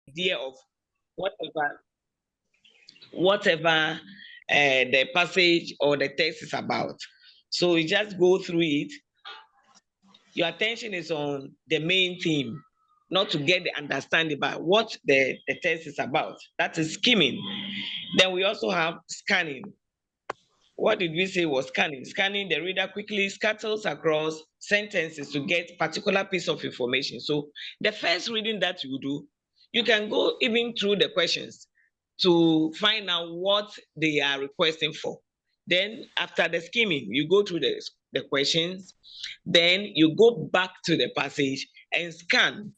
idea of whatever the passage or the text is about. So you just go through it. Your attention is on the main theme, not to get the understanding about what the text is about. That is skimming. Then we also have scanning. What did we say was scanning? Scanning, the reader quickly scatters across sentences to get particular piece of information. So the first reading that you do, you can go even through the questions to find out what they are requesting for. Then after the skimming, you go through the questions, then you go back to the passage and scan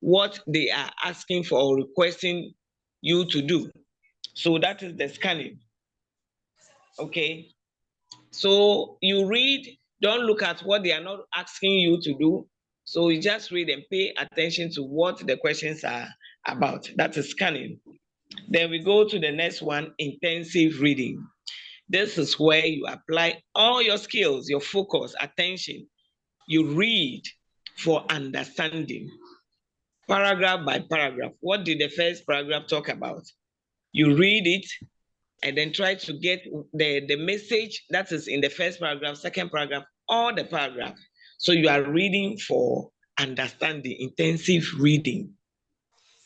what they are asking for or requesting you to do. So that is the scanning. Okay, so you read, don't look at what they are not asking you to do. So you just read and pay attention to what the questions are about. That is scanning. Then we go to the next one, intensive reading. This is where you apply all your skills, your focus, attention. You read for understanding, paragraph by paragraph. What did the first paragraph talk about? You read it and then try to get the message that is in the first paragraph, second paragraph, all the paragraph. So you are reading for understanding, intensive reading.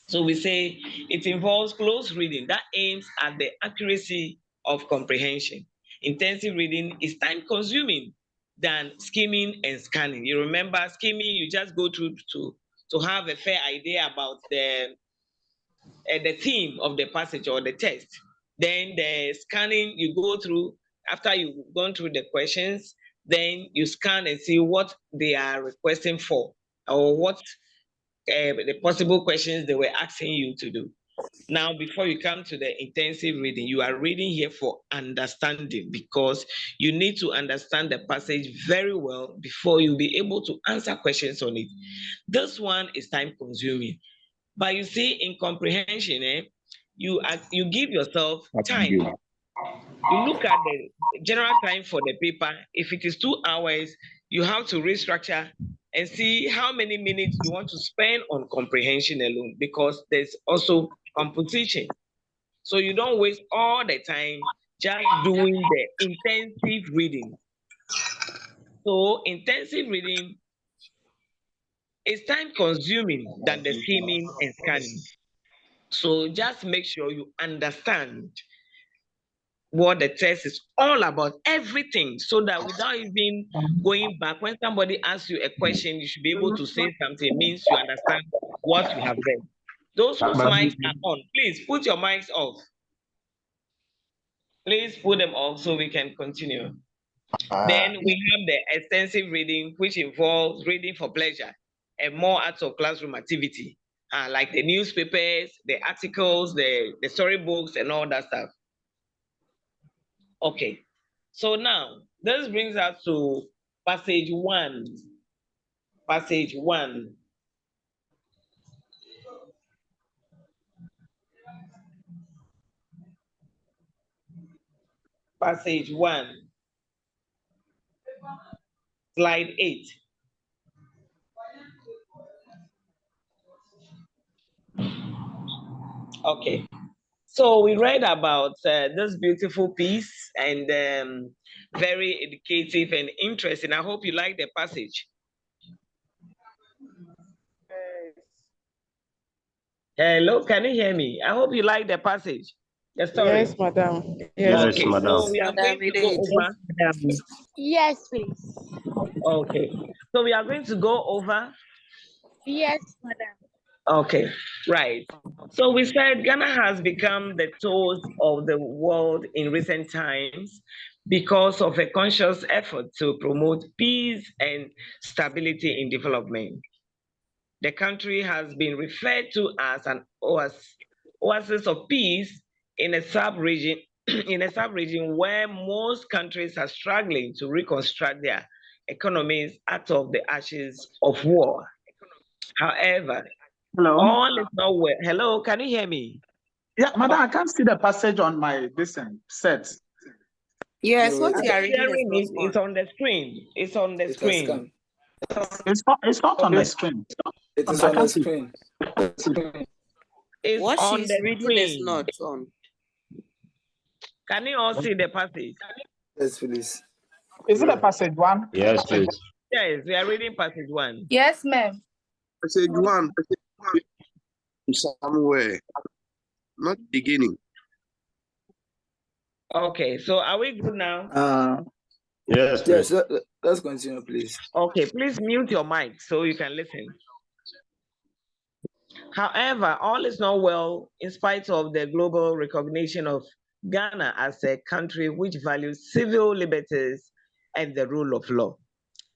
So we say it involves close reading that aims at the accuracy of comprehension. Intensive reading is time consuming than skimming and scanning. You remember skimming, you just go through to have a fair idea about the theme of the passage or the text. Then the scanning, you go through, after you've gone through the questions, then you scan and see what they are requesting for or what the possible questions they were asking you to do. Now, before you come to the intensive reading, you are reading here for understanding because you need to understand the passage very well before you'll be able to answer questions on it. This one is time consuming. But you see, in comprehension, you give yourself time. You look at the general time for the paper. If it is 2 hours, you have to restructure and see how many minutes you want to spend on comprehension alone, because there's also composition. So you don't waste all the time just doing the intensive reading. So intensive reading is time consuming than the skimming and scanning. So just make sure you understand what the test is all about, everything, so that without even going back, when somebody asks you a question, you should be able to say something. It means you understand what you have read. Those whose mics are on, please put your mics off. Please put them off so we can continue. Then we have the extensive reading, which involves reading for pleasure and more acts of classroom activity, like the newspapers, the articles, the storybooks, and all that stuff. Okay, so now this brings us to passage 1. Passage 1. Passage 1. Slide 8. Okay, so we read about this beautiful piece and very educative and interesting. I hope you like the passage. Hello, can you hear me? I hope you like the passage. The story. Yes, madam. Yes, okay, madam. so we are going to go over. Yes, please. Okay, so we are going to go over. Yes, madam. Okay, right. So we said Ghana has become the toast of the world in recent times because of a conscious effort to promote peace and stability in development. The country has been referred to as an oasis of peace in a sub-region where most countries are struggling to reconstruct their economies out of the ashes of war. However, all is not well. Hello, can you hear me? Yeah, madam, I can't see the passage on my set. Yes, what you are reading is on the screen. It's on the screen. It's not on the screen. It is on the screen. It's What on she's the reading is screen. not on. Can you all see the passage? Yes, please. Is it a passage 1? Yes, please. Yes, we are reading passage 1. Yes, ma'am. Passage 1, somewhere, not beginning. Okay, so are we good now? Yes, please. Yes, let's continue, please. Okay, please mute your mic so you can listen. However, all is not well in spite of the global recognition of Ghana as a country which values civil liberties and the rule of law.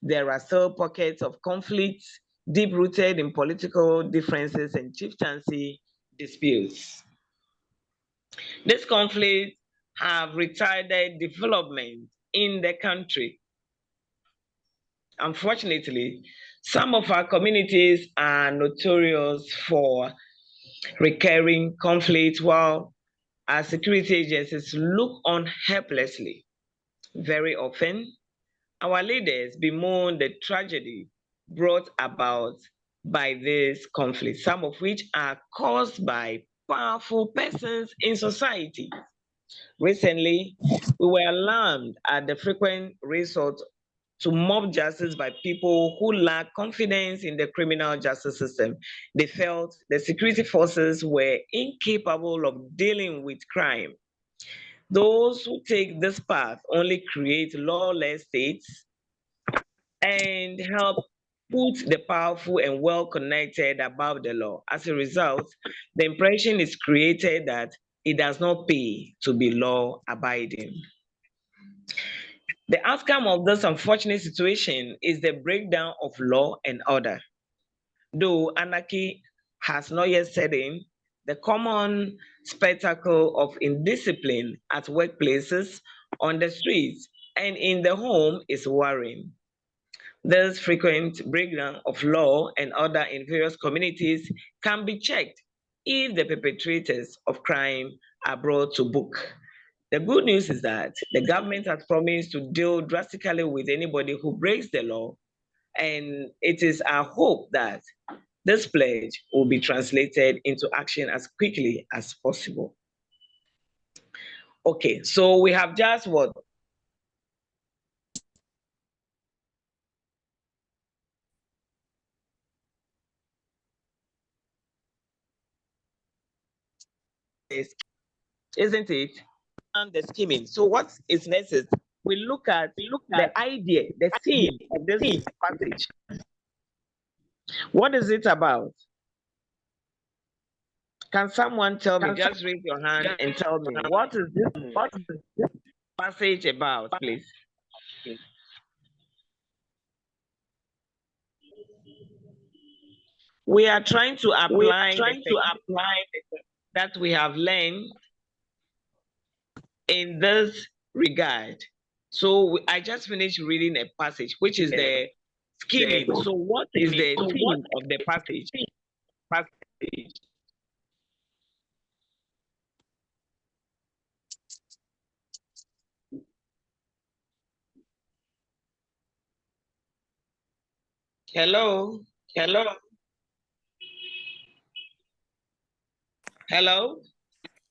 There are still pockets of conflict deep-rooted in political differences and chieftaincy disputes. These conflicts have retarded development in the country. Unfortunately, some of our communities are notorious for recurring conflicts while our security agencies look on helplessly. Very often, our leaders bemoan the tragedy brought about by this conflict, some of which are caused by powerful persons in society. Recently, we were alarmed at the frequent resort to mob justice by people who lack confidence in the criminal justice system. They felt the security forces were incapable of dealing with crime. Those who take this path only create lawless states and help put the powerful and well-connected above the law. As a result, the impression is created that it does not pay to be law-abiding. The outcome of this unfortunate situation is the breakdown of law and order. Though anarchy has not yet set in, the common spectacle of indiscipline at workplaces, on the streets, and in the home is worrying. This frequent breakdown of law and order in various communities can be checked if the perpetrators of crime are brought to book. The good news is that the government has promised to deal drastically with anybody who breaks the law, and it is our hope that this pledge will be translated into action as quickly as possible. Okay, so we have just what? Isn't it? And the scheming. So what is next is we look at the idea, the theme of this passage. What is it about? Can someone tell me? Just raise your hand and tell me what is this passage about, please? We are trying to apply that we have learned in this regard. So I just finished reading a passage, which is the scheming. So what is the theme of the passage? Hello? Hello? Hello?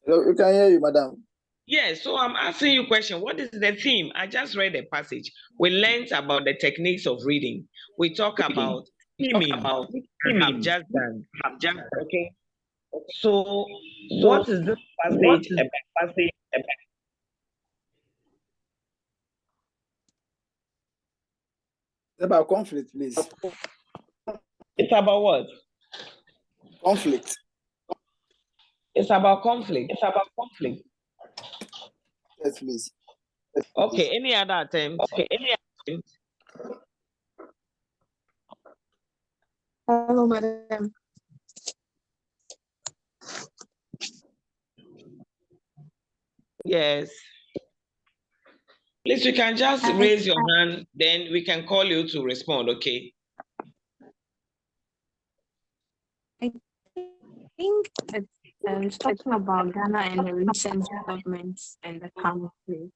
Hello, we can hear you, madam. Yes, so I'm asking you a question. What is the theme? I just read a passage. We learned about the techniques of reading. We talk about theming. I've just done. Okay. So what is this passage about? It's about conflict, please. It's about what? Conflict. It's about conflict. Yes, please. Okay, any other attempt? Hello, madam. Yes. Please, you can just raise your hand, then we can call you to respond, okay? I think it's talking about Ghana and the recent developments in the country.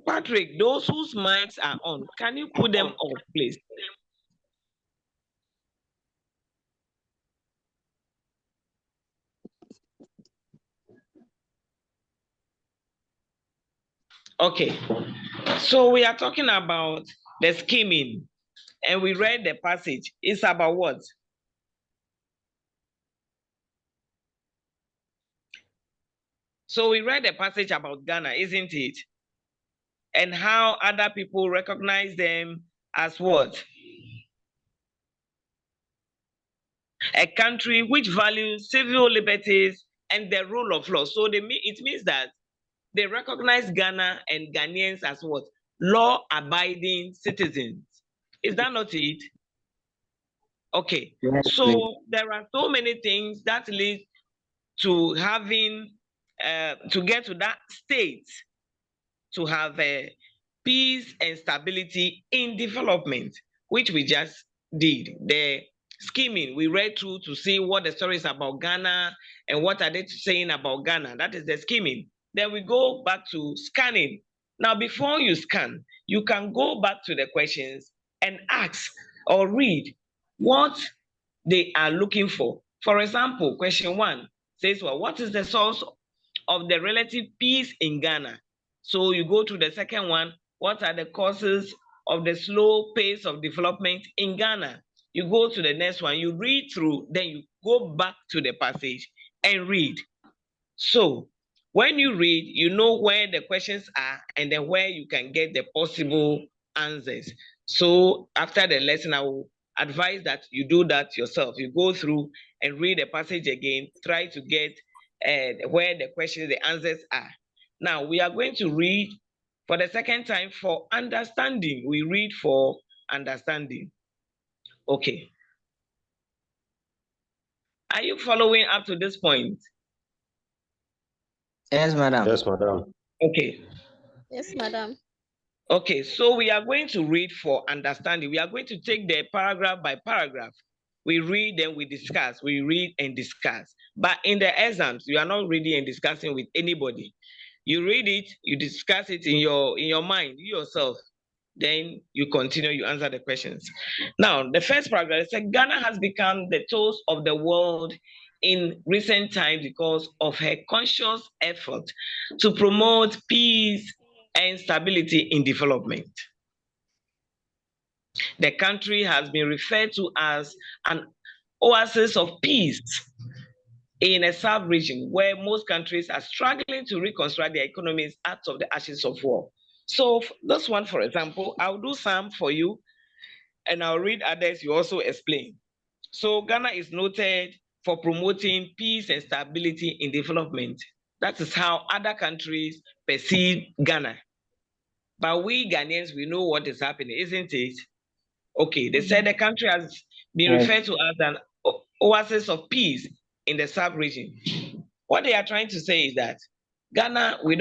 Patrick, those whose mics are on, can you put them off, please? Okay. So we are talking about the scheming, and we read the passage. It's about what? So we read the passage about Ghana, isn't it? And how other people recognize them as what? A country which values civil liberties and the rule of law. So it means that they recognize Ghana and Ghanaians as what? Law-abiding citizens. Is that not it? Okay. Yes, So please. there are so many things that lead to having, to get to that state, to have peace and stability in development, which we just did. The scheming, we read through to see what the story is about Ghana and what are they saying about Ghana. That is the scheming. Then we go back to scanning. Now, before you scan, you can go back to the questions and ask or read what they are looking for. For example, question 1 says, well, what is the source of the relative peace in Ghana? So you go to the second one, what are the causes of the slow pace of development in Ghana? You go to the next one, you read through, then you go back to the passage and read. So when you read, you know where the questions are and then where you can get the possible answers. So after the lesson, I will advise that you do that yourself. You go through and read the passage again, try to get where the questions, the answers are. Now we are going to read for the second time for understanding. We read for understanding. Okay. Are you following up to this point? Yes, madam. Yes, madam. Okay. Yes, madam. Okay, so we are going to read for understanding. We are going to take the paragraph by paragraph. We read and we discuss. We read and discuss. But in the exams, you are not reading and discussing with anybody. You read it, you discuss it in your mind, you yourself. Then you continue, you answer the questions. Now, the first paragraph says Ghana has become the toast of the world in recent times because of her conscious effort to promote peace and stability in development. The country has been referred to as an oasis of peace in a sub-region where most countries are struggling to reconstruct their economies out of the ashes of war. So this one, for example, I'll do some for you and I'll read others you also explain. So Ghana is noted for promoting peace and stability in development. That is how other countries perceive Ghana. But we Ghanaians, we know what is happening, isn't it? Okay, they said the country has been referred to as an oasis of peace in the sub-region. What they are trying to say is that Ghana, we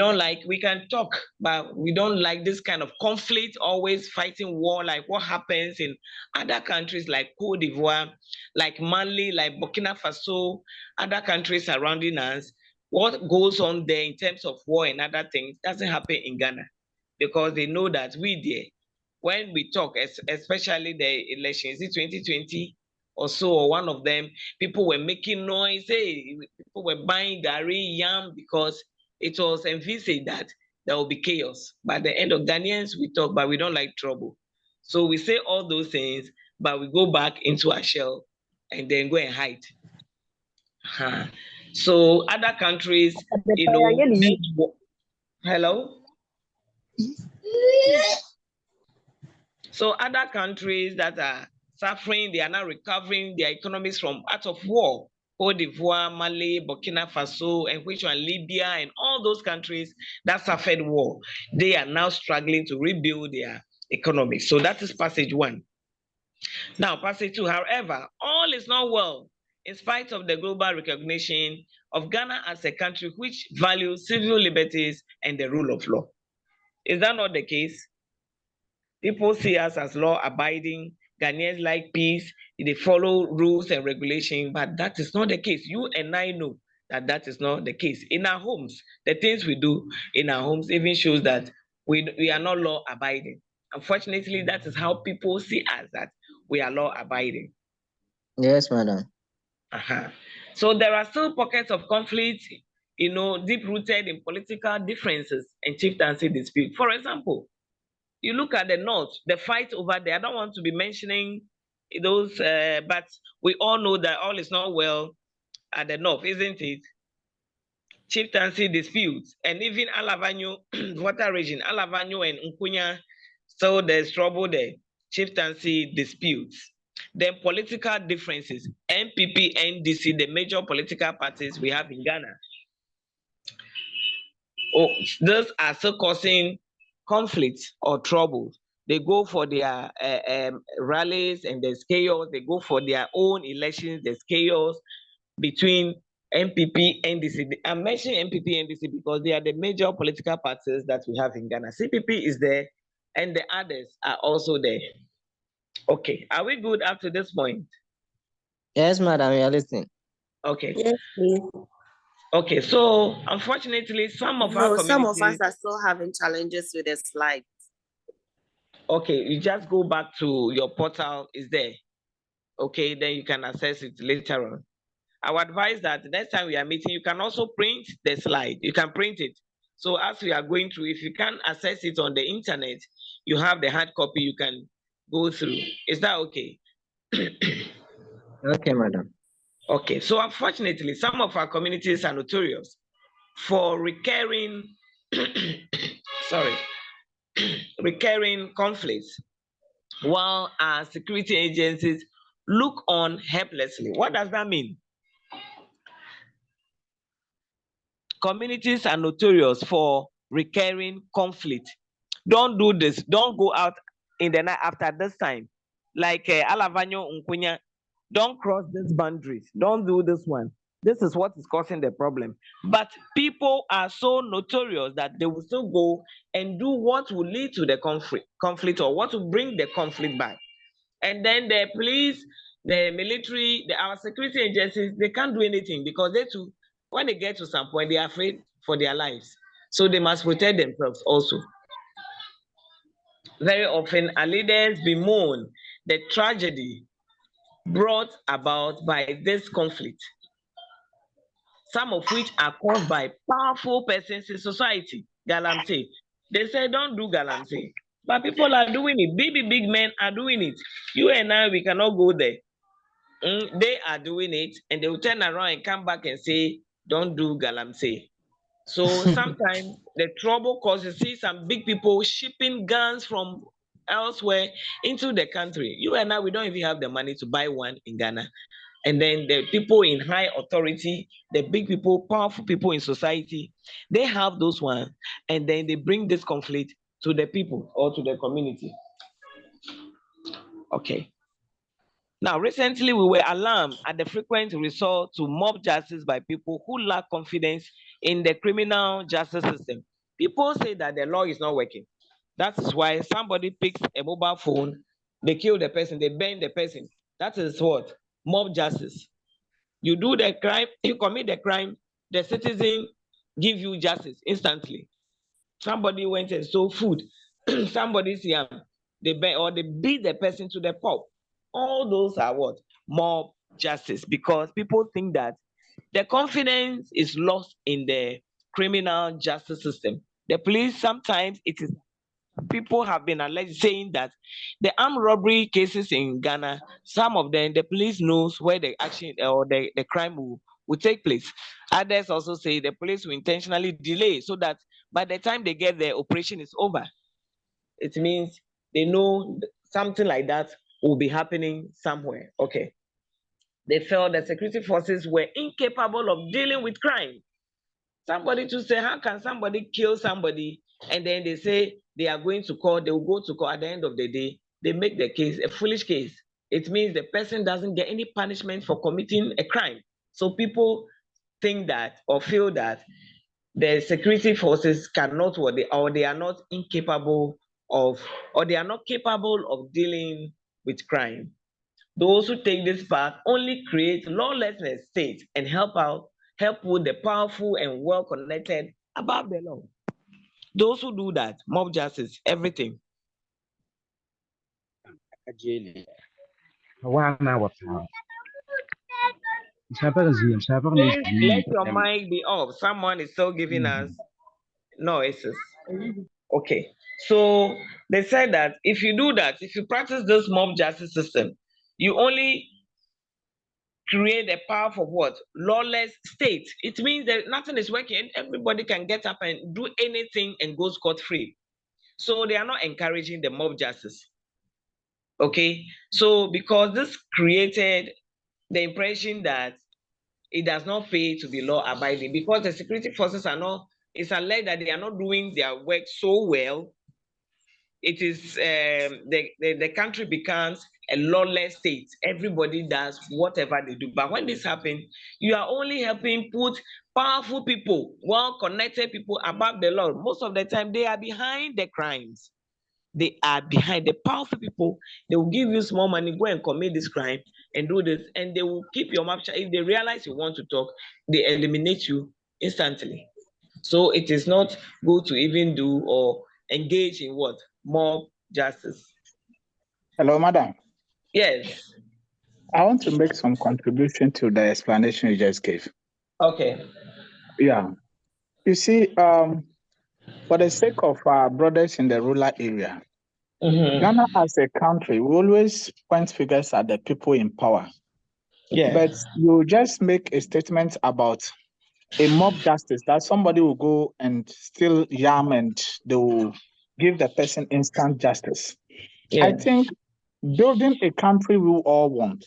can talk, but we don't like this kind of conflict, always fighting war, like what happens in other countries like Cote d'Ivoire, like Mali, like Burkina Faso, other countries surrounding us. What goes on there in terms of war and other things doesn't happen in Ghana because they know that we there, when we talk, especially the elections, 2020 or so, or one of them, people were making noise, hey, people were buying Gary yam because it was envisaged that there will be chaos. But at the end of Ghanaians, we talk, but we don't like trouble. So we say all those things, but we go back into our shell and then go and hide. So other countries, hello? So other countries that are suffering, they are now recovering their economies from out of war. Cote d'Ivoire, Mali, Burkina Faso, and which one, Libya, and all those countries that suffered war, they are now struggling to rebuild their economy. So that is passage 1. Now, passage 2, however, all is not well in spite of the global recognition of Ghana as a country which values civil liberties and the rule of law. Is that not the case? People see us as law-abiding. Ghanaians like peace. They follow rules and regulations, but that is not the case. You and I know that that is not the case. In our homes, the things we do in our homes even shows that we are not law-abiding. Unfortunately, that is how people see us, that we are law-abiding. Yes, madam. So there are still pockets of conflict deep-rooted in political differences and chieftaincy dispute. For example, you look at the North, the fight over there. I don't want to be mentioning those, but we all know that all is not well at the North, isn't it? Chieftaincy disputes, and even Alavanyo water region, Alavanyo and Nkunya, so there's trouble there. Chieftaincy disputes. Then political differences, NPP, NDC, the major political parties we have in Ghana. Those are still causing conflicts or trouble. They go for their rallies and there's chaos. They go for their own elections, there's chaos between NPP, NDC. I'm mentioning NPP, NDC because they are the major political parties that we have in Ghana. CPP is there and the others are also there. Okay, are we good up to this point? Yes, madam, you are listening. Okay. Yes, please. Okay, so unfortunately, some of our Some of communities. us are still having challenges with the slides. Okay, you just go back to your portal, is there. Okay, then you can access it later on. I would advise that next time we are meeting, you can also print the slide. You can print it. So as we are going through, if you can't access it on the internet, you have the hard copy you can go through. Is that okay? Okay, madam. Okay, so unfortunately, some of our communities are notorious for recurring, recurring conflicts, while our security agencies look on helplessly. What does that mean? Communities are notorious for recurring conflict. Don't do this. Don't go out in the night after this time. Like Alavanyo Nkunya, don't cross these boundaries. Don't do this one. This is what is causing the problem. But people are so notorious that they will still go and do what will lead to the conflict or what will bring the conflict back. And then the police, the military, our security agencies, they can't do anything because they too, when they get to some point, they are afraid for their lives. So they must protect themselves also. Very often, our leaders bemoan the tragedy brought about by this conflict, some of which are caused by powerful persons in society. Galamsey. They say don't do galamsey, but people are doing it. Big men are doing it. You and I, we cannot go there. They are doing it, and they will turn around and come back and say, don't do galamsey. So sometimes the trouble causes, see some big people shipping guns from elsewhere into the country. You and I, we don't even have the money to buy one in Ghana. And then the people in high authority, the big people, powerful people in society, they have those ones, and then they bring this conflict to the people or to the community. Okay. Now, recently we were alarmed at the frequent resort to mob justice by people who lack confidence in the criminal justice system. People say that the law is not working. That is why somebody picks a mobile phone, they kill the person, they burn the person. That is what? Mob justice. You do the crime, you commit the crime, the citizen give you justice instantly. Somebody went and stole food, somebody's yam, they burn or they beat the person to the pulp. All those are what? Mob justice, because people think that the confidence is lost in the criminal justice system. The police, sometimes it is, people have been alleged saying that the armed robbery cases in Ghana, some of them, the police knows where the action or the crime will take place. Others also say the police will intentionally delay so that by the time they get there, operation is over. It means they know something like that will be happening somewhere. Okay. They felt the security forces were incapable of dealing with crime. Somebody to say, how can somebody kill somebody? And then they say they are going to court, they will go to court. At the end of the day, they make the case a foolish case. It means the person doesn't get any punishment for committing a crime. So people think that or feel that the security forces cannot, or they are not incapable of, or they are not capable of dealing with crime. Those who take this path only create lawlessness state and help with the powerful and well-connected above the law. Those who do that, mob justice, everything. Please let your mic be off. Someone is still giving us noises. Okay. So they said that if you do that, if you practice this mob justice system, you only create a powerful what? Lawless state. It means that nothing is working. Everybody can get up and do anything and go scot-free. So they are not encouraging the mob justice. Okay. So because this created the impression that it does not pay to be law abiding, because the security forces are not, it's alleged that they are not doing their work so well. It is the country becomes a lawless state. Everybody does whatever they do. But when this happens, you are only helping put powerful people, well-connected people above the law. Most of the time, they are behind the crimes. They are behind the powerful people. They will give you small money, go and commit this crime and do this, and they will keep your mouth shut. If they realize you want to talk, they eliminate you instantly. So it is not good to even do or engage in what? Mob justice. Hello, madam. Yes. I want to make some contribution to the explanation you just gave. Okay. Yeah. You see, for the sake of our brothers in the rural area, Ghana as a country, we always point fingers at the people in power. Yeah. But you just make a statement about a mob justice that somebody will go and steal yam and they will give the person instant justice. Yeah. I think building a country we all want,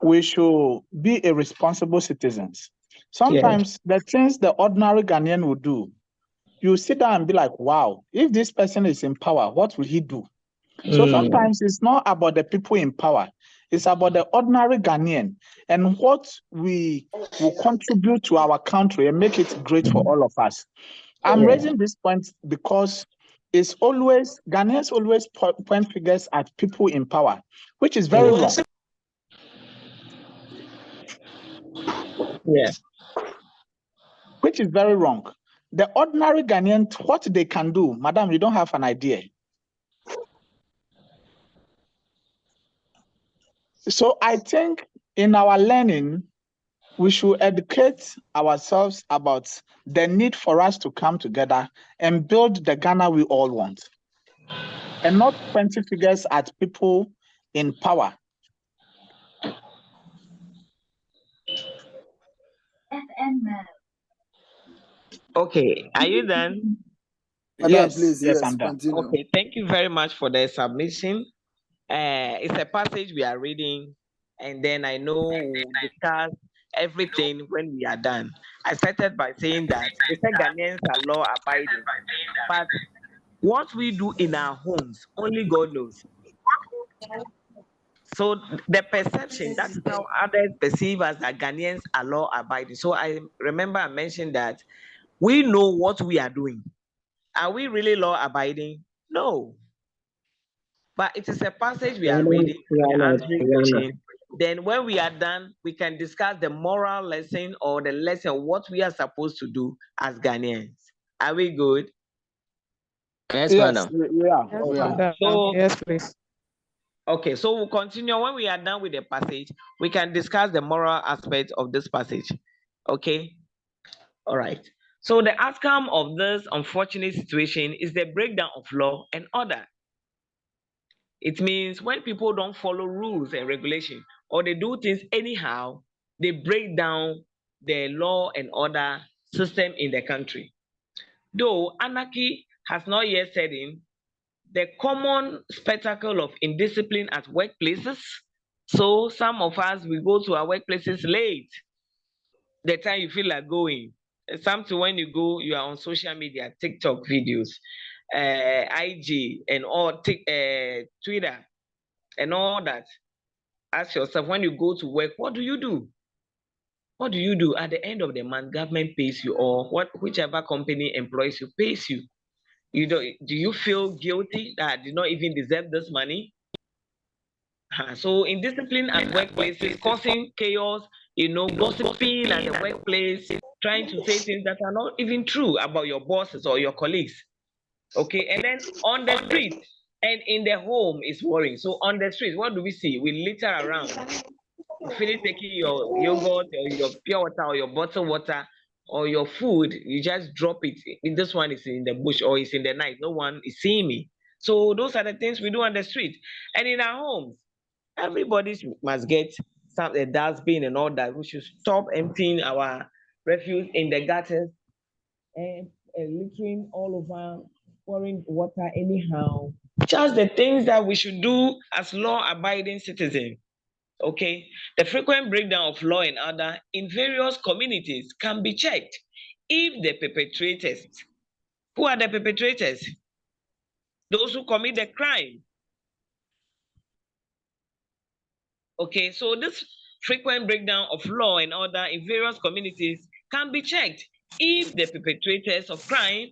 we should be a responsible citizens. Sometimes the things the ordinary Ghanaian will do, you sit down and be like, wow, if this person is in power, what will he do? So sometimes it's not about the people in power. It's about the ordinary Ghanaian and what we will contribute to our country and make it great for all of us. I'm raising this point because it's always, Ghanaians always point fingers at people in power, which is very wrong. Yeah. Which is very wrong. The ordinary Ghanaian, what they can do, madam, you don't have an idea. So I think in our learning, we should educate ourselves about the need for us to come together and build the Ghana we all want. And not pointing figures at people in power. Okay. Are you done? Madam, Yes, please, yes, yes, I'm done. continue. Okay. Thank you very much for the submission. It's a passage we are reading, and then I know we'll discuss everything when we are done. I started by saying that the Ghanaians are law abiding, but what we do in our homes, only God knows. So the perception, that's how others perceive us, that Ghanaians are law abiding. So I remember I mentioned that we know what we are doing. Are we really law abiding? No. But it is a passage we are reading, we are answering questions. Then when we are done, we can discuss the moral lesson or the lesson, what we are supposed to do as Ghanaians. Are we good? Yes, Yes, madam. yeah. Okay. So, Yes, please. okay, so we'll continue. When we are done with the passage, we can discuss the moral aspect of this passage. Okay? All right. So the outcome of this unfortunate situation is the breakdown of law and order. It means when people don't follow rules and regulation, or they do things anyhow, they break down the law and order system in the country. Though anarchy has not yet set in, the common spectacle of indiscipline at workplaces. So some of us, we go to our workplaces late, the time you feel like going. Something when you go, you are on social media, TikTok videos, IG, and all, Twitter, and all that. Ask yourself, when you go to work, what do you do? What do you do? At the end of the month, government pays you, or whichever company employs you pays you. Do you feel guilty that I did not even deserve this money? So indiscipline at workplaces, causing chaos, gossiping at the workplace, trying to say things that are not even true about your bosses or your colleagues. Okay, and then on the street and in the home is worrying. So on the street, what do we see? We litter around. You finish taking your yogurt or your pure water or your bottled water or your food, you just drop it. This one is in the bush or it's in the night. No one is seeing me. So those are the things we do on the street. And in our homes, everybody must get some a dustbin and all that. We should stop emptying our refuse in the gutters and littering all over, pouring water anyhow. Just the things that we should do as law-abiding citizens. Okay, the frequent breakdown of law and order in various communities can be checked if the perpetrators, who are the perpetrators? Those who commit the crime. Okay, so this frequent breakdown of law and order in various communities can be checked if the perpetrators of crime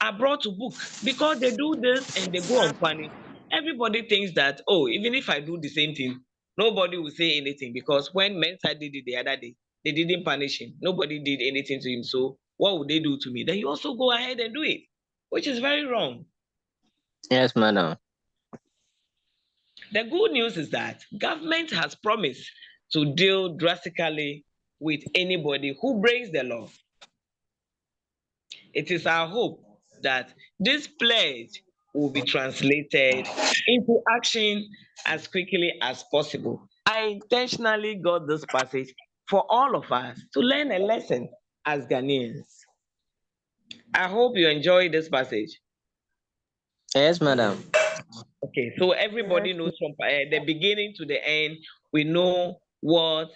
are brought to book, because they do this and they go unpunished. Everybody thinks that, oh, even if I do the same thing, nobody will say anything, because when Mensa did it the other day, they didn't punish him. Nobody did anything to him. So what would they do to me? Then you also go ahead and do it, which is very wrong. Yes, madam. The good news is that government has promised to deal drastically with anybody who breaks the law. It is our hope that this pledge will be translated into action as quickly as possible. I intentionally got this passage for all of us to learn a lesson as Ghanaians. I hope you enjoy this passage. Yes, madam. Okay, so everybody knows from the beginning to the end, we know what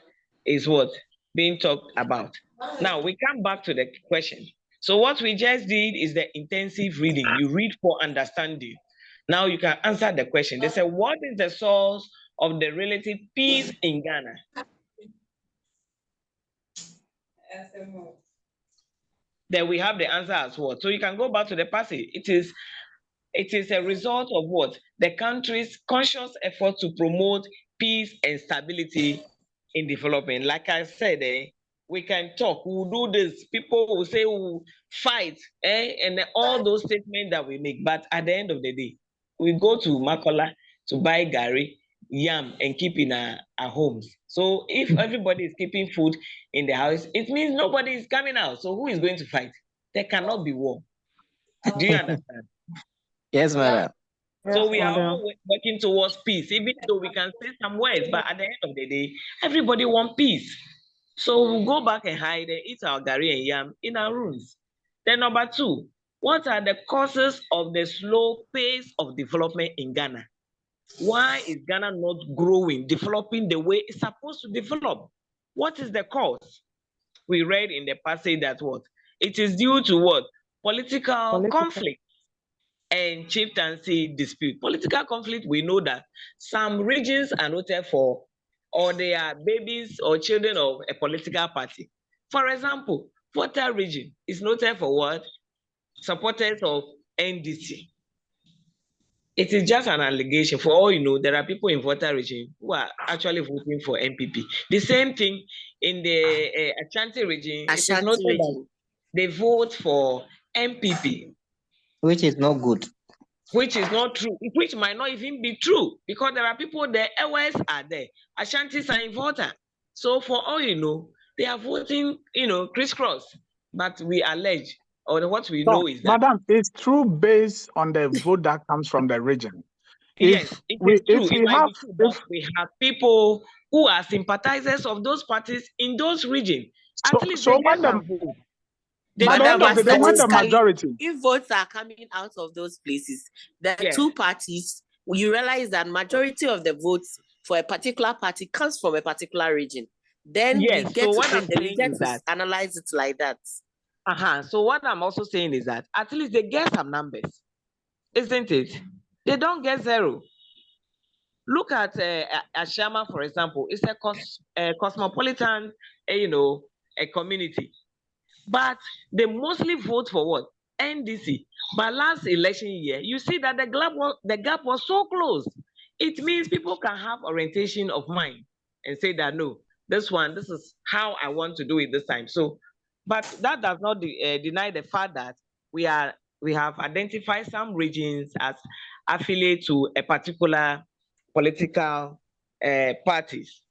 is what being talked about. Now we come back to the question. So what we just did is the intensive reading. You read for understanding. Now you can answer the question. They say, what is the source of the relative peace in Ghana? Then we have the answer as well. So you can go back to the passage. It is a result of what? The country's conscious effort to promote peace and stability in development. Like I said, we can talk, we'll do this. People will say we'll fight, and all those statements that we make. But at the end of the day, we go to Makola to buy gari, yam, and keep in our homes. So if everybody is keeping food in the house, it means nobody is coming out. So who is going to fight? There cannot be war. Do you understand? Yes, madam. So we are all working towards peace, even though we can say some words, but at the end of the day, everybody wants peace. So we'll go back and hide and eat our gari and yam in our rooms. Then number two, what are the causes of the slow pace of development in Ghana? Why is Ghana not growing, developing the way it's supposed to develop? What is the cause? We read in the passage that what? It is due to what? Political conflict and chieftaincy dispute. Political conflict, we know that some regions are noted for, or they are babies or children of a political party. For example, Volta region is noted for what? Supporters of NDC. It is just an allegation. For all you know, there are people in Volta region who are actually voting for MPP. The same thing in the Ashanti region. It is noted that they vote for MPP. Which is not good. Which is not true, which might not even be true, because there are people there, Ewas are there, Ashantis are in Volta. So for all you know, they are voting, crisscross. But we allege, or what we know is that. Madam, it's true based on the vote that comes from the region. Yes, it is true. It might be true, but we have people who are sympathizers of those parties in those regions. At least they get some vote. By the end of the day, when the majority, if votes are coming out of those places, the two parties, you realize that majority of the votes for a particular party comes from a particular region. Then we get to analyze it like that. So what I'm also saying is that at least they get some numbers, isn't it? They don't get zero. Look at Ashama, for example. It's a cosmopolitan, a community. But they mostly vote for what? NDC. But last election year, you see that the gap was so close. It means people can have orientation of mind and say that, no, this is how I want to do it this time. So, but that does not deny the fact that we have identified some regions as affiliate to a particular political parties.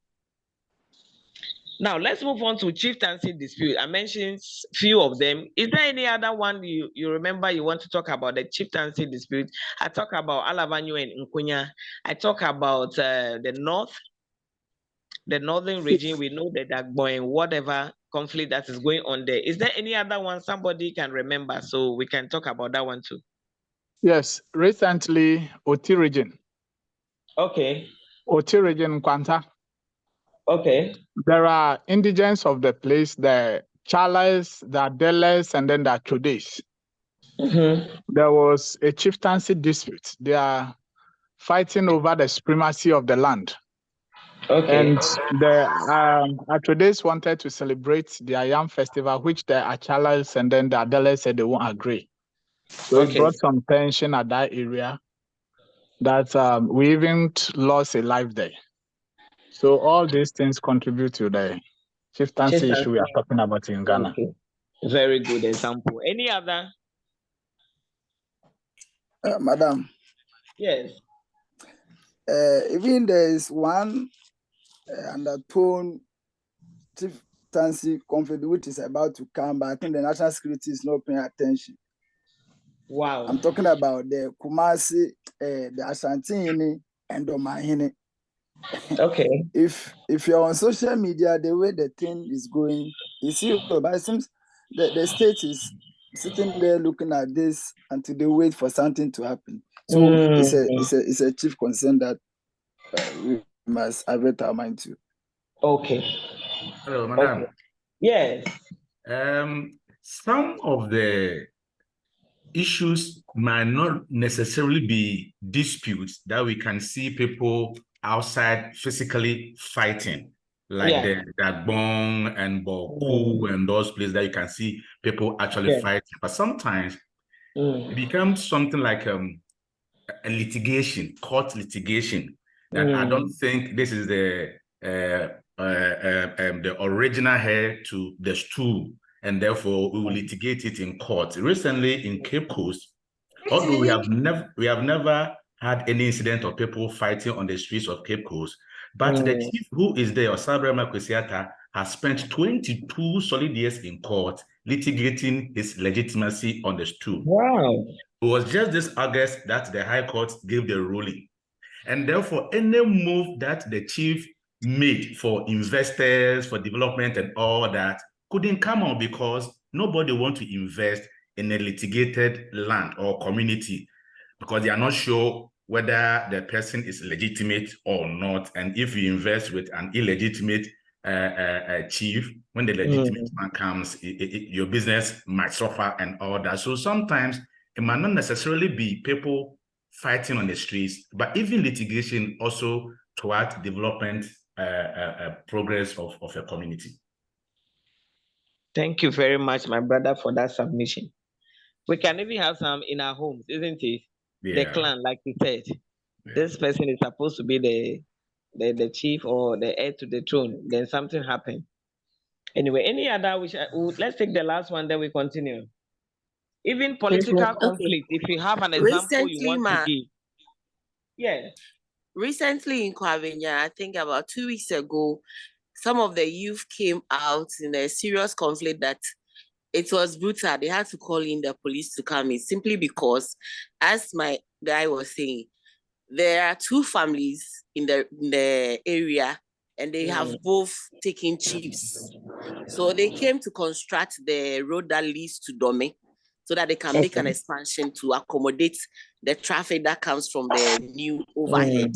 Now let's move on to chieftaincy dispute. I mentioned few of them. Is there any other one you remember you want to talk about the chieftaincy dispute? I talk about Alavanyo and Nkunya. I talk about the northern region. We know that they're going whatever conflict that is going on there. Is there any other one somebody can remember so we can talk about that one too? Yes, recently Oti region. Okay. Oti region Kwanta. Okay. There are indigents of the place, the Chalas, the Adeles, and then the Chodes. There was a chieftaincy dispute. They are fighting over the supremacy of the land. Okay. And the Atodes wanted to celebrate their Yam festival, which the Achalas and then the Adeles said they won't agree. So it brought some tension at that area that we even lost a life there. So all these things contribute to the chieftaincy issue we are talking about in Ghana. Okay. Very good example. Any other? Madam. Yes. Even there is one undertone chieftaincy conflict which is about to come, but I think the national security is not paying attention. Wow. I'm talking about the Kumasi, the Asantini, and Omahini. Okay. If you're on social media, the way the thing is going, you see, but it seems the state is sitting there looking at this until they wait for something to happen. So it's a chief concern that we must avert our mind to. Okay. Hello, madam. Okay. Yes. Some of the issues might not necessarily be disputes that we can see people outside physically fighting, like the Dagbon and Boku and those places that you can see people actually fighting. But sometimes it becomes something like a litigation, court litigation, that I don't think this is the original heir to the stool, and therefore we will litigate it in court. Recently in Cape Coast, although we have never had any incident of people fighting on the streets of Cape Coast, but the chief who is there, Osabrema Kwesiata, has spent 22 solid years in court litigating his legitimacy on the stool. Wow. It was just this August that the High Court gave the ruling. And therefore, any move that the chief made for investors, for development and all that couldn't come on because nobody wants to invest in a litigated land or community because they are not sure whether the person is legitimate or not. And if you invest with an illegitimate chief, when the legitimate one comes, your business might suffer and all that. So sometimes it might not necessarily be people fighting on the streets, but even litigation also toward development progress of a community. Thank you very much, my brother, for that submission. We can even have some in our homes, isn't it? Yeah. The clan, like you said. Yeah. This person is supposed to be the chief or the heir to the throne. Then something happened. Anyway, any other let's take the last one, then we continue. Even political conflict, if you have an example you want to give. Yeah. Recently in Kwavenya, I think about 2 weeks ago, some of the youth came out in a serious conflict that it was brutal. They had to call in the police to come in simply because, as my guy was saying, there are two families in the area and they have both taken chiefs. So they came to construct the road that leads to Dome so that they can make an expansion to accommodate the traffic that comes from the new overhead.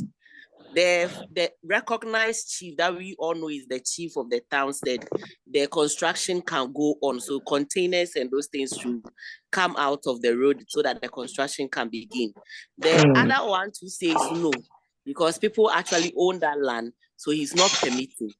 The recognized chief that we all know is the chief of the town said the construction can go on. So containers and those things should come out of the road so that the construction can begin. The other one to say is no, because people actually own that land, so he's not permitting.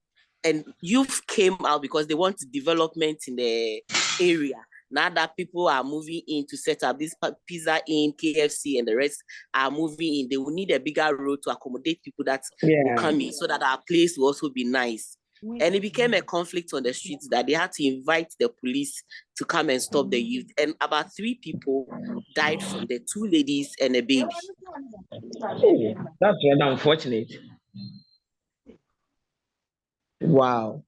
And youth came out because they want development in the area. Now that people are moving in to set up this Pizza Inn, KFC, and the rest are moving in, they will need a bigger road to accommodate people that will come in so that our place will also be nice. And it became a conflict on the streets that they had to invite the police to come and stop the youth. And about 3 people died from the 2 ladies and a baby. That's very unfortunate. Wow.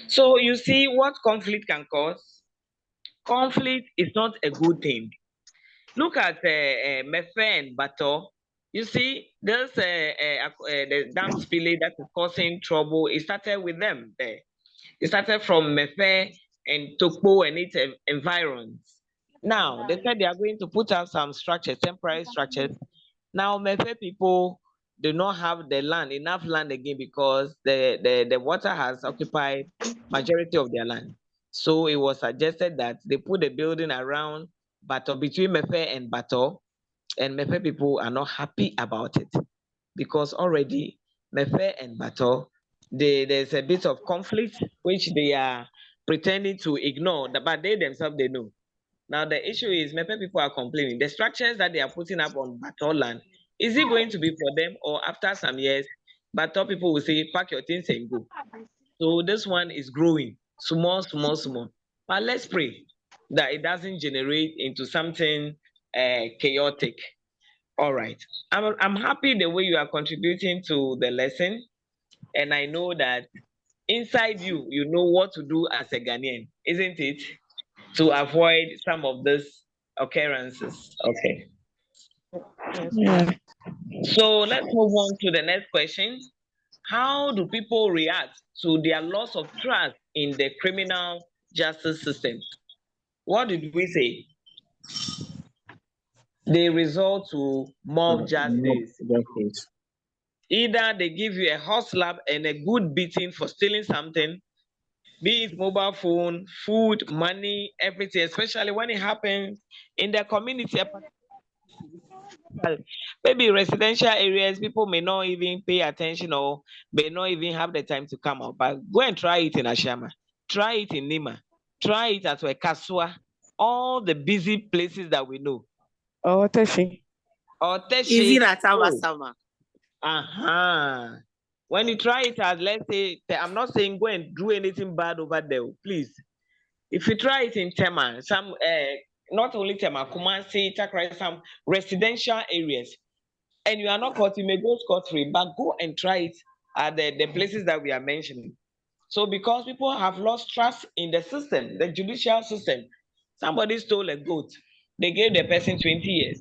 So you see what conflict can cause? Conflict is not a good thing. Look at Mefe and Bato. You see, there's the dam spillage that is causing trouble. It started with them there. It started from Mefe and Tokpo and its environs. Now, they said they are going to put up some structures, temporary structures. Now, Mefe people do not have the land, enough land again, because the water has occupied majority of their land. So it was suggested that they put a building around Bato, between Mefe and Bato, and Mefe people are not happy about it because already Mefe and Bato, there's a bit of conflict which they are pretending to ignore, but they themselves, they know. Now the issue is Mepe people are complaining. The structures that they are putting up on Bato land, is it going to be for them, or after some years, Bato people will say, pack your things and go. So this one is growing, small. But let's pray that it doesn't generate into something chaotic. All right. I'm happy the way you are contributing to the lesson. And I know that inside you, you know what to do as a Ghanaian, isn't it? To avoid some of these occurrences. Okay. Yes. So let's move on to the next question. How do people react to their loss of trust in the criminal justice system? What did we say? They resort to mob justice. Either they give you a hot slap and a good beating for stealing something, be it mobile phone, food, money, everything, especially when it happens in the community. Maybe residential areas, people may not even pay attention or may not even have the time to come out. But go and try it in Ashama, try it in Nima, try it at Wekasua, all the busy places that we know. Oh, Teshi. Or Teshi. Even at Sama. When you try it at, let's say, I'm not saying go and do anything bad over there, please. If you try it in Tema, some not only Tema, Kumasi, Takra, some residential areas, and you are not caught, you may go scot-free, but go and try it at the places that we are mentioning. So because people have lost trust in the system, the judicial system, somebody stole a goat, they gave the person 20 years.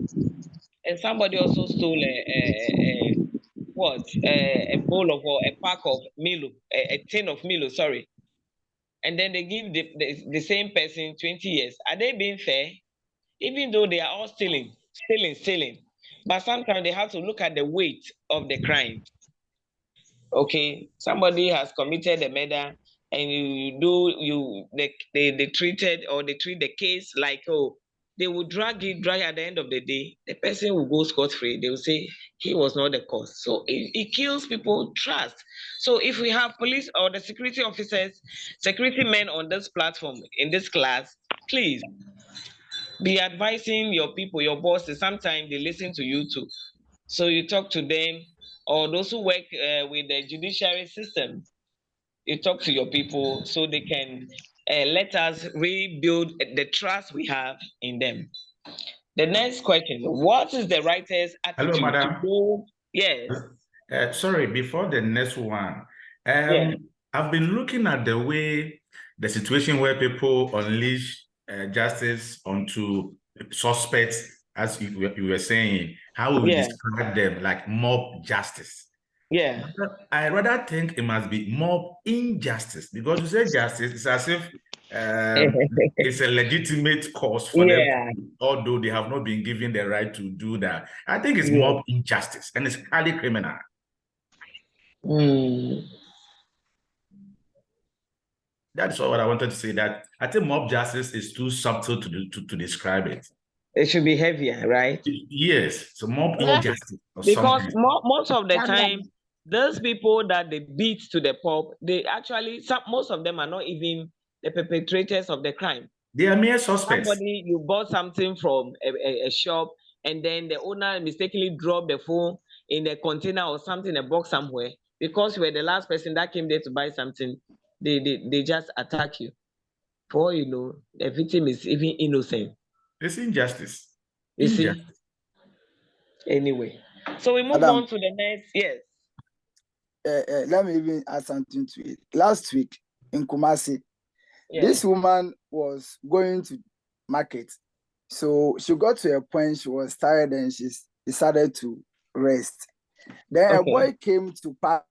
And somebody also stole a bowl of, or a pack of Milo, a tin of Milo, sorry. And then they give the same person 20 years. Are they being fair? Even though they are all stealing. But sometimes they have to look at the weight of the crime. Okay, somebody has committed a murder, and they treated, or they treat the case like, oh, they will drag at the end of the day, the person will go scot-free. They will say he was not the cause. So it kills people trust. So if we have police or the security officers, security men on this platform, in this class, please be advising your people, your bosses. Sometimes they listen to you too. So you talk to them, or those who work with the judiciary system, you talk to your people so they can let us rebuild the trust we have in them. The next question, what is the writer's attitude? Hello, madam. To go? Yes. Sorry, before the next one, I've been looking at the way the situation where people unleash justice onto suspects, as you were saying, how we describe them, like mob justice. Yeah. I rather think it must be mob injustice, because you say justice, it's as if it's a legitimate cause for them, although they have not been given the right to do that. I think it's mob injustice, and it's highly criminal. That's all what I wanted to say, that I think mob justice is too subtle to describe it. It should be heavier, right? Yes, so mob injustice. Because most of the time, those people that they beat to the pulp, they actually, most of them are not even the perpetrators of the crime. They are mere suspects. Somebody, you bought something from a shop, and then the owner mistakenly dropped the phone in a container or something, a box somewhere. Because you were the last person that came there to buy something, they just attack you. For all you know, the victim is even innocent. It's injustice. You see? Anyway, so we move on to the next. Yes. Let me even add something to it. Last week, in Kumasi. This woman was going to market. So she got to a point she was tired and she decided to rest. Then a boy came to pass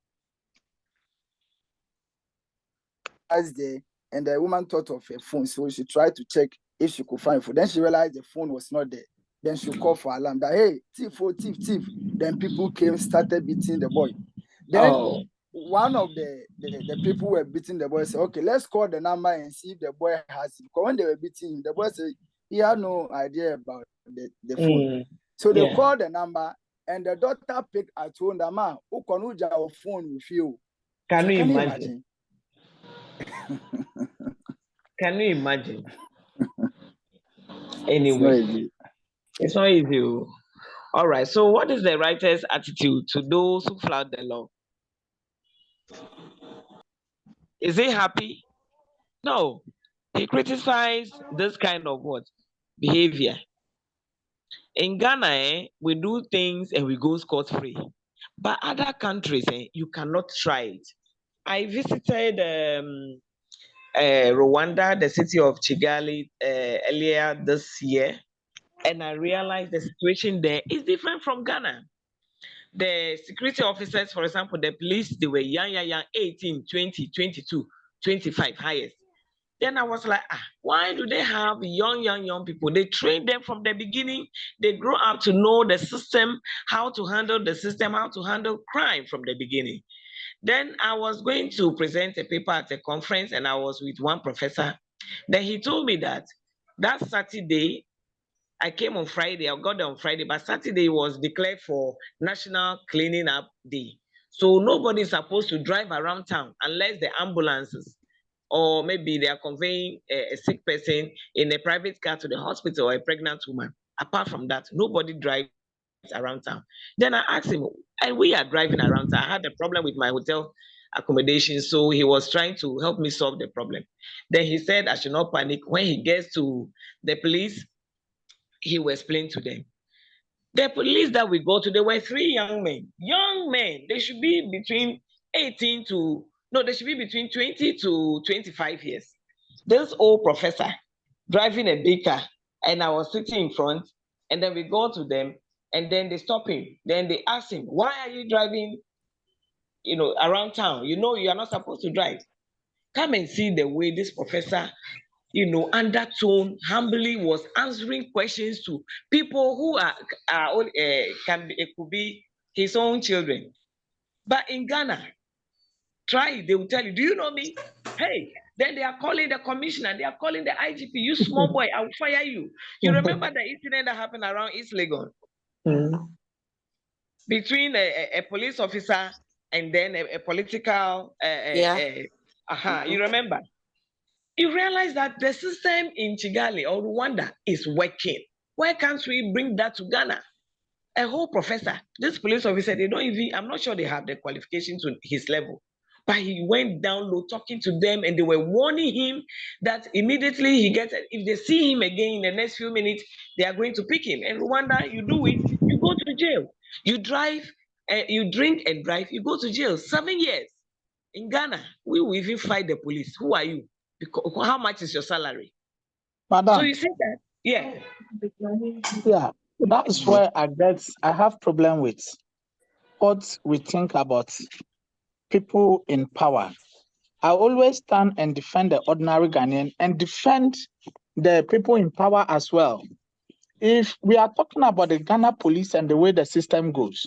there, and the woman thought of her phone. So she tried to check if she could find food. Then she realized the phone was not there. Then she called for alarm that, hey, thief, oh, thief, thief. Then people came, started beating the boy. Then one of the people who were beating the boy said, okay, let's call the number and see if the boy has it. Because when they were beating him, the boy said he had no idea about the phone. So they called the number, and the daughter picked at home the man who can use our phone with you. Can you imagine? Can you imagine? Anyway, it's not easy. All right. So, what is the writer's attitude to those who flout the law? Is he happy? No. He criticized this kind of what? Behavior. In Ghana, we do things and we go scot-free. But other countries, you cannot try it. I visited Rwanda, the city of Kigali, earlier this year, and I realized the situation there is different from Ghana. The security officers, for example, the police, they were young, 18, 20, 22, 25 highest. Then I was like, why do they have young people? They train them from the beginning. They grow up to know the system, how to handle the system, how to handle crime from the beginning. Then I was going to present a paper at a conference, and I was with one professor. Then he told me that Saturday, I came on Friday, I got there on Friday, but Saturday was declared for National Cleaning Up Day. So nobody is supposed to drive around town unless the ambulances, or maybe they are conveying a sick person in a private car to the hospital, or a pregnant woman. Apart from that, nobody drives around town. Then I asked him, and we are driving around town. I had a problem with my hotel accommodation, so he was trying to help me solve the problem. Then he said I should not panic. When he gets to the police, he will explain to them. The police that we go to, there were 3 young men. Young men, they should be between 18 to, no, they should be between 20 to 25 years. This old professor driving a big car, and I was sitting in front, and then we go to them, and then they stop him. Then they ask him, why are you driving, around town? You know you are not supposed to drive. Come and see the way this professor, undertone, humbly was answering questions to people who it could be his own children. But in Ghana, try it, they will tell you, do you know me? Hey, then they are calling the commissioner, they are calling the IGP, you small boy, I will fire you. You remember the incident that happened around East Legon? Between a police officer and then a political, you remember? You realize that the system in Kigali or Rwanda is working. Why can't we bring that to Ghana? A whole professor, this police officer, they don't even, I'm not sure they have the qualification to his level. But he went down low talking to them, and they were warning him that immediately he gets, if they see him again in the next few minutes, they are going to pick him. And Rwanda, you do it, you go to jail. You drive, you drink and drive, you go to jail 7 years. In Ghana, we will even fight the police. Who are you? Because how much is your salary? Madam. So you see that? Yeah. Yeah, that's where I have problem with what we think about people in power. I always stand and defend the ordinary Ghanaian and defend the people in power as well. If we are talking about the Ghana police and the way the system goes,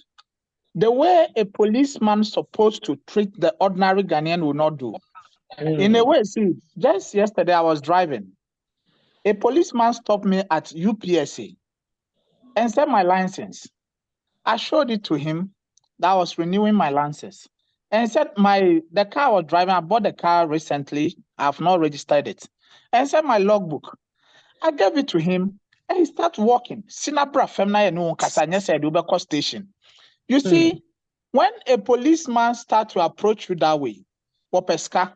the way a policeman is supposed to treat the ordinary Ghanaian will not do. In a way, see, just yesterday I was driving. A policeman stopped me at UPSA and said my license. I showed it to him that I was renewing my license. And said the car I was driving, I bought the car recently. I have not registered it. And said my logbook. I gave it to him and he started walking. Sinabra femna no kasanya said Ubeko station. You see, when a policeman starts to approach you that way, Popeska.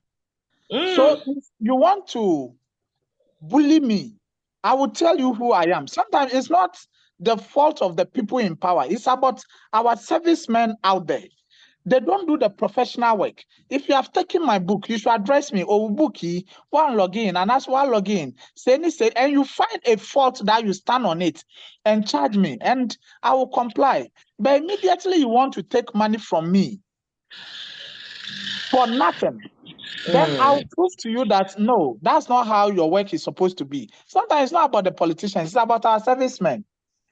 So if you want to bully me, I will tell you who I am. Sometimes it's not the fault of the people in power. It's about our servicemen out there. they don't do the professional work. If you have taken my book, you should address me. Oh, bookie, one login, and that's one login. Say, and you find a fault that you stand on it and charge me, and I will comply. But immediately you want to take money from me for nothing. Then I'll prove to you that no, that's not how your work is supposed to be. Sometimes it's not about the politicians, it's about our servicemen.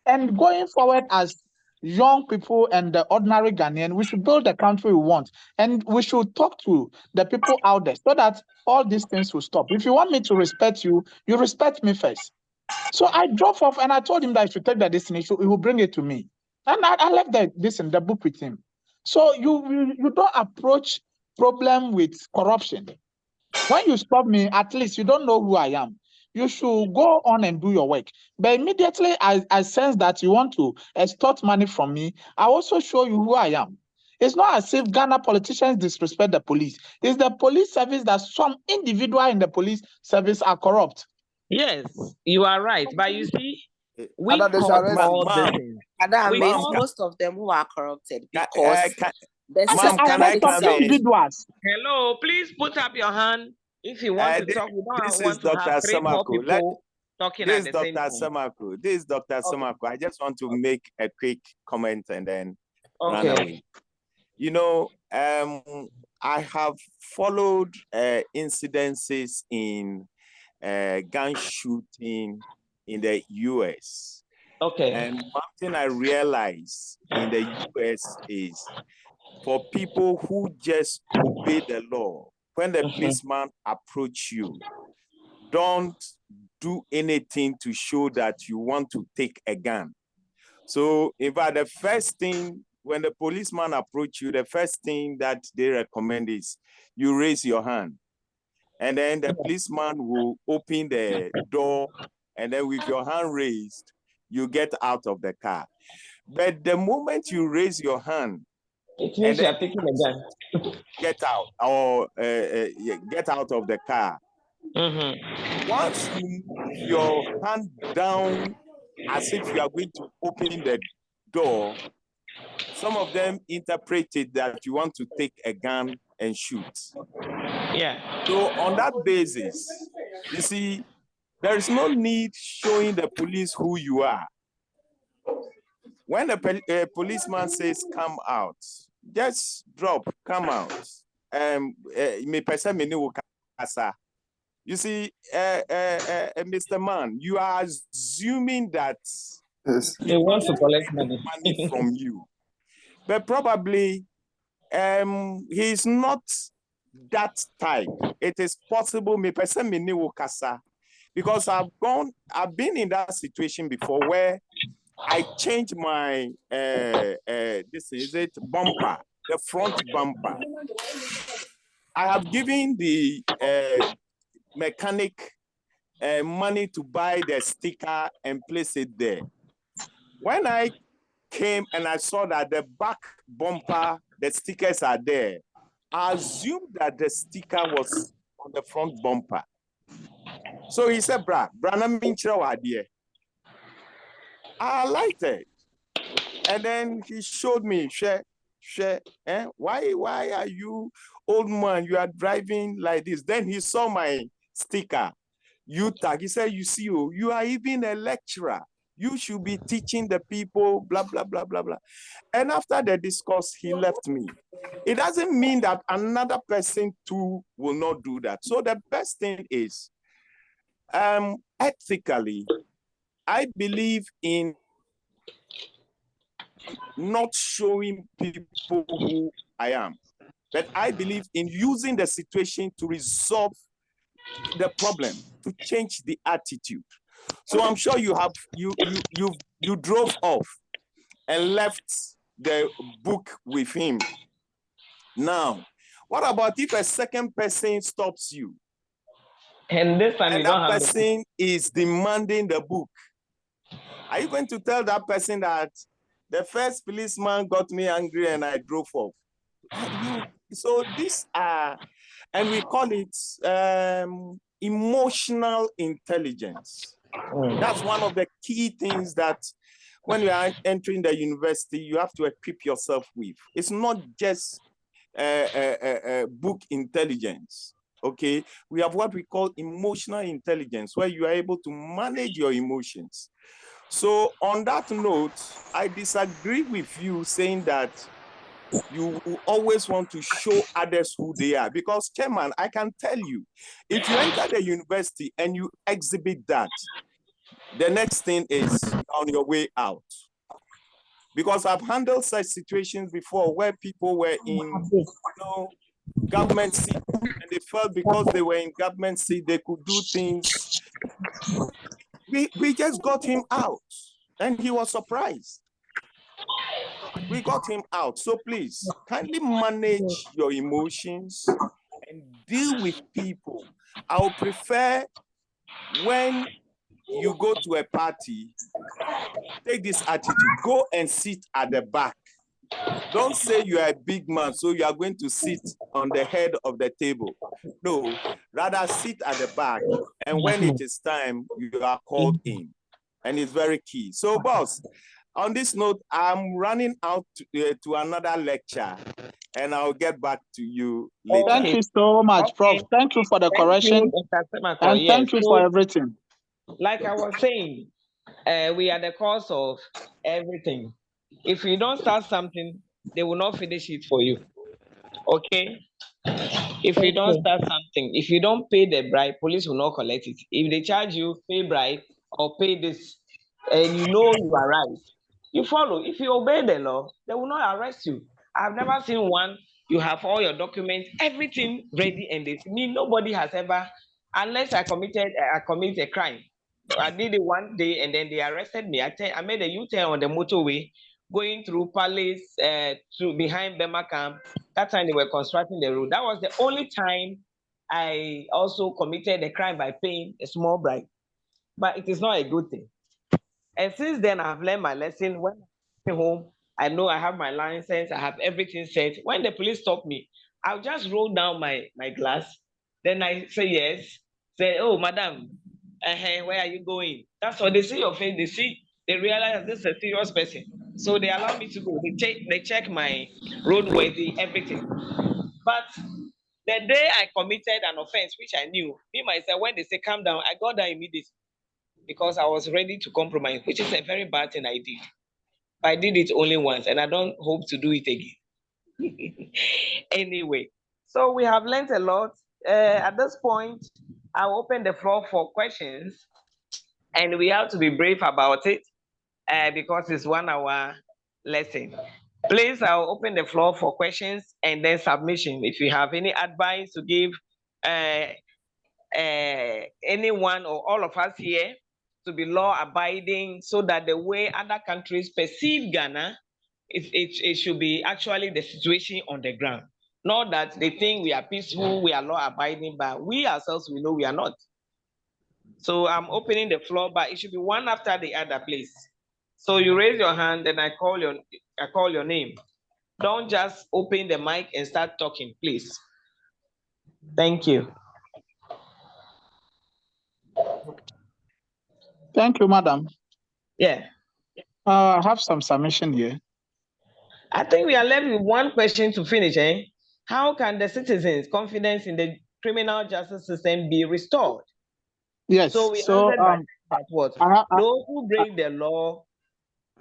And going forward as young people and the ordinary Ghanaian, we should build the country we want. And we should talk to the people out there so that all these things will stop. If you want me to respect you, you respect me first. So I drove off and I told him that I should take the destination, he will bring it to me. And I left the book with him. So you don't approach problem with corruption. When you stop me, at least you don't know who I am. You should go on and do your work. But immediately I sense that you want to extort money from me, I also show you who I am. It's not as if Ghana politicians disrespect the police. It's the police service that some individual in the police service are corrupt. Yes, you are right. But you see, we Most of them who are corrupted because individuals. Hello, please put up your hand if you want to talk. We don't want to have 3-4 people talking at the same time. This is Dr. Samako. I just want to make a quick comment and then run away. You know, I have followed incidences in gun shooting in the US. And one thing I realized in the US is for people who just obey the law, when the policeman approach you, don't do anything to show that you want to take a gun. So in fact, the first thing, when the policeman approach you, the first thing that they recommend is you raise your hand. And then the policeman will open the door, and then with your hand raised, you get out of the car. But the moment you raise your hand, it means you are taking a gun. Get out, or get out of the car. Once you move your hand down as if you are going to open the door, some of them interpreted that you want to take a gun and shoot. Yeah. So on that basis, you see, there is no need showing the police who you are. When a policeman says, come out, just drop, come out. You see, Mr. Man, you are assuming that he wants to collect money from you. But probably he's not that type. It is possible because I've been in that situation before where I changed my bumper, the front bumper. I have given the mechanic money to buy the sticker and place it there. When I came and I saw that the back bumper, the stickers are there, I assumed that the sticker was on the front bumper. So he said, I liked it. And then he showed me, why are you, old man, you are driving like this? Then he saw my sticker, tag. He said, you see, you are even a lecturer. You should be teaching the people, blah, blah, blah, blah, blah. And after the discourse, he left me. It doesn't mean that another person too will not do that. So the best thing is, ethically, I believe in not showing people who I am, but I believe in using the situation to resolve the problem, to change the attitude. So I'm sure you drove off and left the book with him. Now, what about if a second person stops you? And this time that person is demanding the book. Are you going to tell that person that the first policeman got me angry and I drove off? So these are, and we call it emotional intelligence. That's one of the key things that when you are entering the university, you have to equip yourself with. It's not just book intelligence. Okay, we have what we call emotional intelligence, where you are able to manage your emotions. So on that note, I disagree with you saying that you will always want to show others who they are, because Chairman, I can tell you, if you enter the university and you exhibit that, the next thing is on your way out. Because I've handled such situations before where people were in, government seat, and they felt because they were in government seat, they could do things. We just got him out, and he was surprised. We got him out. So please, kindly manage your emotions and deal with people. I would prefer when you go to a party, take this attitude, go and sit at the back. Don't say you are a big man, so you are going to sit on the head of the table. No, rather sit at the back, and when it is time, you are called in. And it's very key. So, boss, on this note, I'm running out to another lecture, and I'll get back to you later. Thank you so much, Prof. Thank you for the correction. And thank you for everything. Like I was saying, we are the cause of everything. If you don't start something, they will not finish it for you. Okay? If you don't start something, if you don't pay the bribe, police will not collect it. If they charge you, pay bribe or pay this, and you know you are right, you follow. If you obey the law, they will not arrest you. I've never seen one. You have all your documents, everything ready, and they me. Nobody has ever, unless I commit a crime. I did it one day, and then they arrested me. I made a U-turn on the motorway, going through Palace to behind Bema Camp. That time they were constructing the road. That was the only time I also committed a crime by paying a small bribe. But it is not a good thing. And since then, I've learned my lesson. When I come home, I know I have my license, I have everything set. When the police stop me, I'll just roll down my glass. Then I say yes. Say, oh, madam, where are you going? That's what they see your face. They realize this is a serious person. So they allow me to go. They check my roadworthy, everything. But the day I committed an offense, which I knew, me myself, when they say calm down, I got down immediately because I was ready to compromise, which is a very bad thing I did. But I did it only once, and I don't hope to do it again. Anyway, so we have learned a lot. At this point, I'll open the floor for questions, and we have to be brave about it because it's 1 hour lesson. Please, I'll open the floor for questions and then submission. If you have any advice to give anyone or all of us here to be law-abiding, so that the way other countries perceive Ghana, it should be actually the situation on the ground. Not that they think we are peaceful, we are law-abiding, but we ourselves, we know we are not. So I'm opening the floor, but it should be one after the other, please. So you raise your hand, then I call your name. Don't just open the mic and start talking, please. Thank you. Thank you, madam. Yeah. I have some submission here. I think we are left with one question to finish. How can the citizens' confidence in the criminal justice system be restored? Yes. So we answered by what? Those who break the law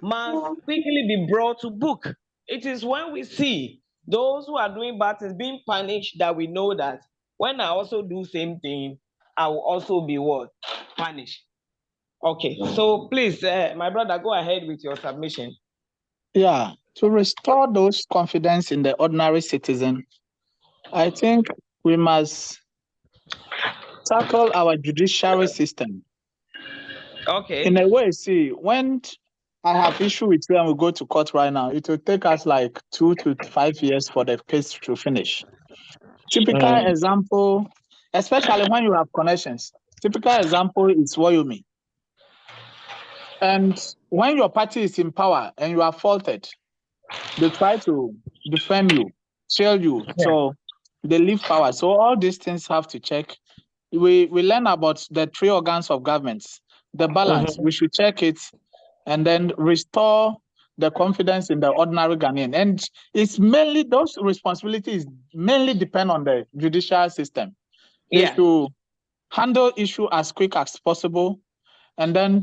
must quickly be brought to book. It is when we see those who are doing bad things being punished that we know that when I also do same thing, I will also be what? Punished. Okay, so please, my brother, go ahead with your submission. Yeah, to restore those confidence in the ordinary citizen, I think we must tackle our judiciary system. Okay. In a way, see, when I have issue with you and we go to court right now, it will take us like 2 to 5 years for the case to finish. Typical example, especially when you have connections, typical example is Wyoming. And when your party is in power and you are faulted, they try to defend you, shield you, so they leave power. So all these things have to check. We learn about the 3 organs of government, the balance. We should check it and then restore the confidence in the ordinary Ghanaian. And it's mainly, those responsibilities mainly depend on the judicial system. They should handle issue as quick as possible and then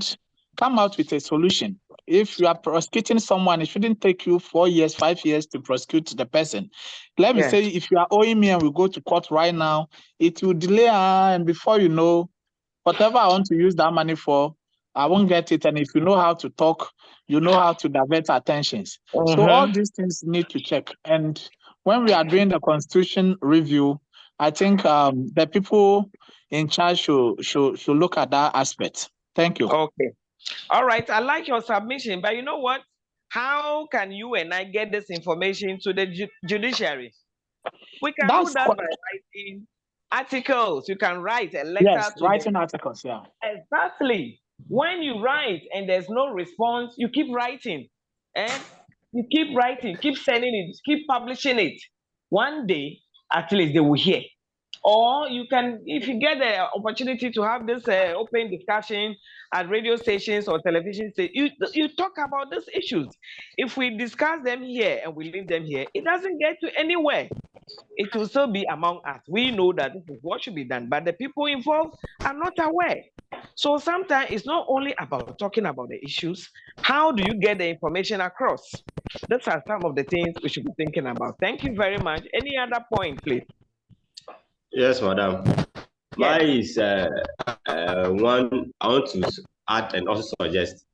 come out with a solution. If you are prosecuting someone, it shouldn't take you 4 years, 5 years to prosecute the person. Let me say, if you are owing me and we go to court right now, it will delay, and before you know, whatever I want to use that money for, I won't get it. And if you know how to talk, you know how to divert attentions. So all these things need to check. And when we are doing the constitution review, I think the people in charge should look at that aspect. Thank you. Okay. All right. I like your submission, but you know what? How can you and I get this information to the judiciary? We can do that by writing articles. You can write a letter. Yes, writing articles, yeah. Exactly. When you write and there's no response, you keep writing. And you keep writing, keep sending it, keep publishing it. One day, at least they will hear. Or you can, if you get the opportunity to have this open discussion at radio stations or television stations, you talk about these issues. If we discuss them here and we leave them here, it doesn't get to anywhere. It will still be among us. We know that this is what should be done, but the people involved are not aware. So sometimes it's not only about talking about the issues. How do you get the information across? These are some of the things we should be thinking about. Thank you very much. Any other point, please? Yes, madam. Mine is one I want to add and also suggest.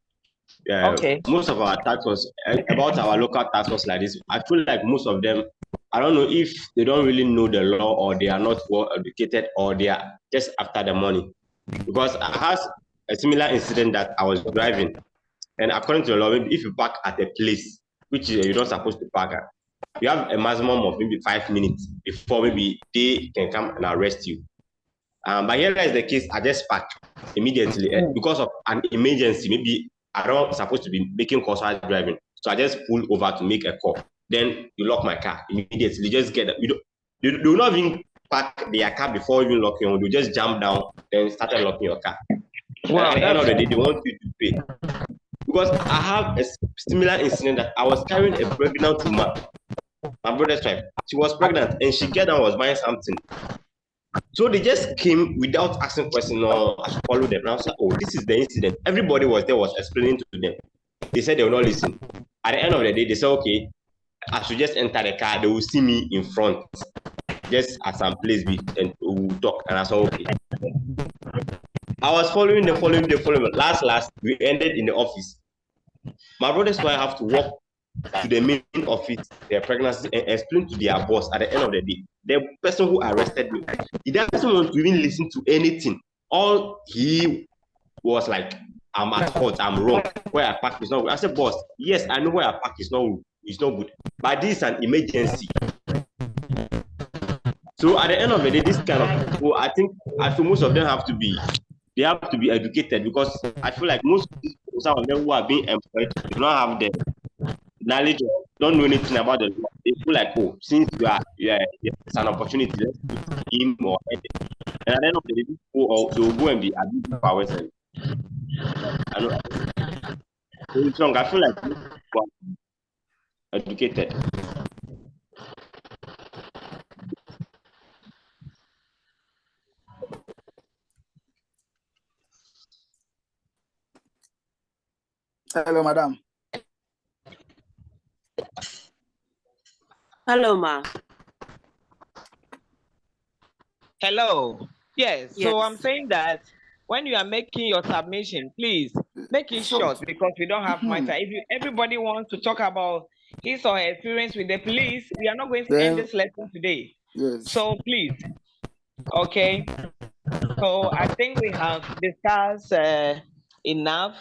Most of our tax was about our local tax was like this. I feel like most of them, I don't know if they don't really know the law or they are not well educated or they are just after the money. Because I had a similar incident that I was driving, and according to the law, maybe if you park at a place which you're not supposed to park at, you have a maximum of maybe 5 minutes before maybe they can come and arrest you. But here is the case, I just parked immediately because of an emergency. Maybe I don't supposed to be making calls while driving. So I just pulled over to make a call. Then you lock my car immediately. You just get, you do not even park their car before even locking on. You just jump down, then start locking your car. Well, at the end of the day, they want you to pay. Because I have a similar incident that I was carrying a pregnant woman. My brother's wife, she was pregnant and she got down, was buying something. So they just came without asking questions, or I should follow them. And I was like, oh, this is the incident. Everybody was there, was explaining to them. They said they will not listen. At the end of the day, they said, okay, I should just enter the car. They will see me in front, just at some place, and we'll talk. And I said, okay. I was following them. Last, we ended in the office. My brother's wife have to walk to the main office, their pregnancy, and explain to their boss at the end of the day. The person who arrested me, he doesn't want to even listen to anything. All he was like, I'm at fault, I'm wrong. Where I park is not good. I said, boss, yes, I know where I park is not good. But this is an emergency. So at the end of the day, this kind of people, I feel most of them have to be educated, because I feel like some of them who are being employed do not have the knowledge or don't know anything about the law. They feel like, oh, since it's an opportunity, let's put him or anything. And at the end of the day, they'll go and be abused powers. I feel like people are educated. Hello, madam. Hello, ma. Hello. Yes. So I'm saying that when you are making your submission, please make it short, because we don't have much time. If everybody wants to talk about his or her experience with the police, we are not going to end this lesson today. Yes. So please. Okay. So I think we have discussed enough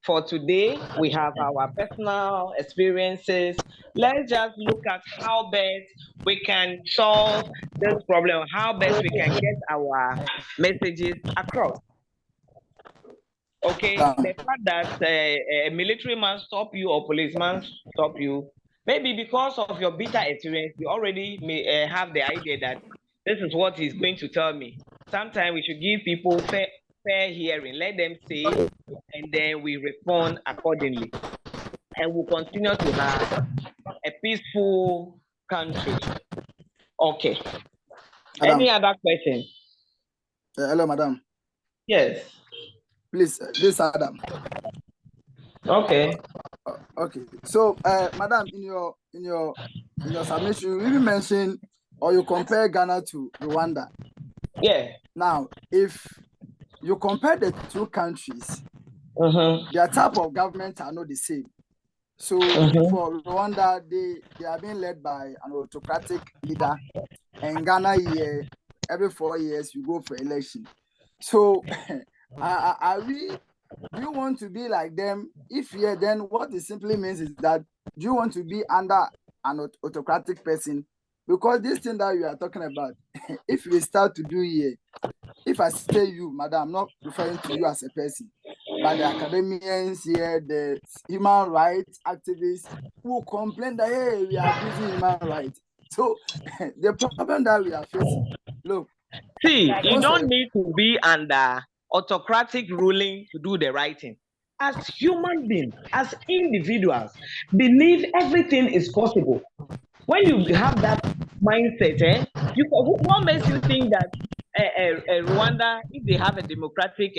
for today. We have our personal experiences. Let's just look at how best we can solve this problem, how best we can get our messages across. Okay, the fact that a military man stop you or policeman stop you, maybe because of your bitter experience, you already may have the idea that this is what he's going to tell me. Sometimes we should give people fair hearing, let them say, and then we respond accordingly. and we'll continue to have a peaceful country. Okay. Madam. Any other question? Hello, madam. Yes. Please, this Adam. Okay. Okay. So, madam, in your submission, you even mentioned or you compare Ghana to Rwanda. Yeah. Now, if you compare the two countries, their type of government are not the same. So for Rwanda, they are being led by an autocratic leader, and Ghana here, every 4 years you go for election. So do you want to be like them? If yeah, then what it simply means is that do you want to be under an autocratic person? Because this thing that you are talking about, if we start to do here, if I say you, madam, I'm not referring to you as a person, but the academics here, the human rights activists who complain that, hey, we are abusing human rights. So the problem that we are facing, look. See, you don't need to be under autocratic ruling to do the right thing. As human beings, as individuals, believe everything is possible. When you have that mindset, what makes you think that Rwanda, if they have a democratic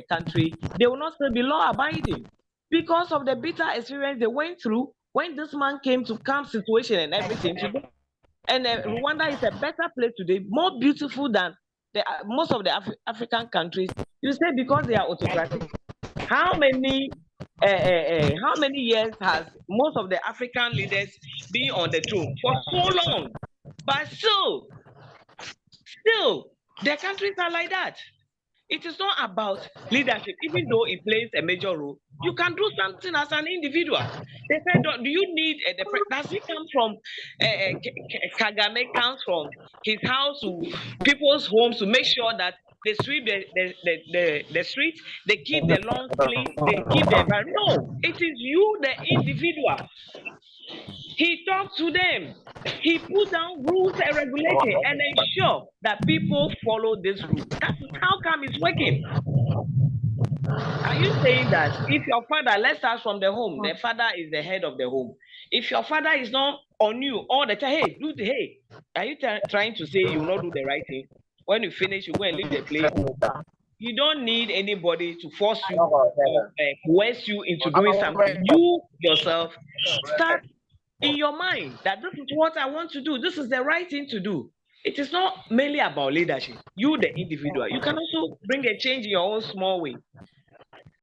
country, they will not still be law-abiding? Because of the bitter experience they went through when this man came to calm situation and everything today. And Rwanda is a better place today, more beautiful than most of the African countries. You say because they are autocratic. How many years has most of the African leaders been on the throne? For so long. But still, the countries are like that. It is not about leadership, even though it plays a major role. You can do something as an individual. They said, do you need does he come from Kagame comes from his house to people's homes to make sure that they sweep the streets, they keep the lawns clean, they keep the environment? No, it is you, the individual. He talked to them. He put down rules and regulations and ensure that people follow this rule. That's how come it's working. Are you saying that if your father, let's start from the home, the father is the head of the home. If your father is not on you all the time, hey, are you trying to say you will not do the right thing? When you finish, you go and leave the place. You don't need anybody to force you or coerce you into doing something. You yourself start in your mind that this is what I want to do. This is the right thing to do. It is not mainly about leadership. You, the individual, you can also bring a change in your own small way.